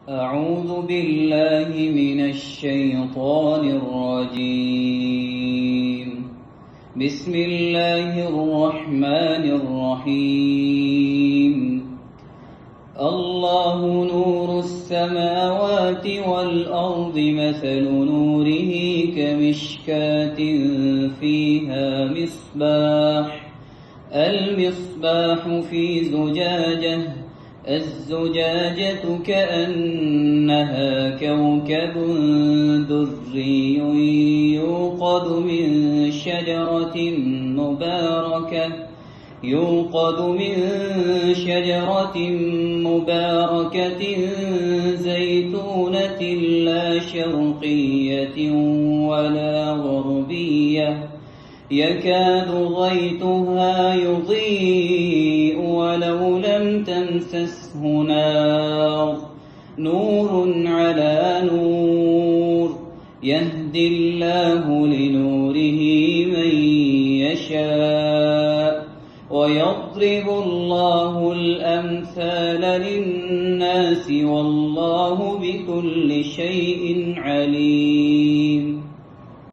أعوذ بالله من الشيطان الرجيم. بسم الله الرحمن الرحيم. الله نور السماوات والأرض، مثل نوره كمشكاة فيها مصباح، المصباح في زجاجة، الزجاجة كأنها كوكب دري يوقد من شجرة مباركة زيتونة لا شرقية ولا غربية، يكاد غيثها يضيء ولو لم تمسسه نار، نور على نور، يهدي الله لنوره من يشاء، ويضرب الله الأمثال للناس والله بكل شيء عليم.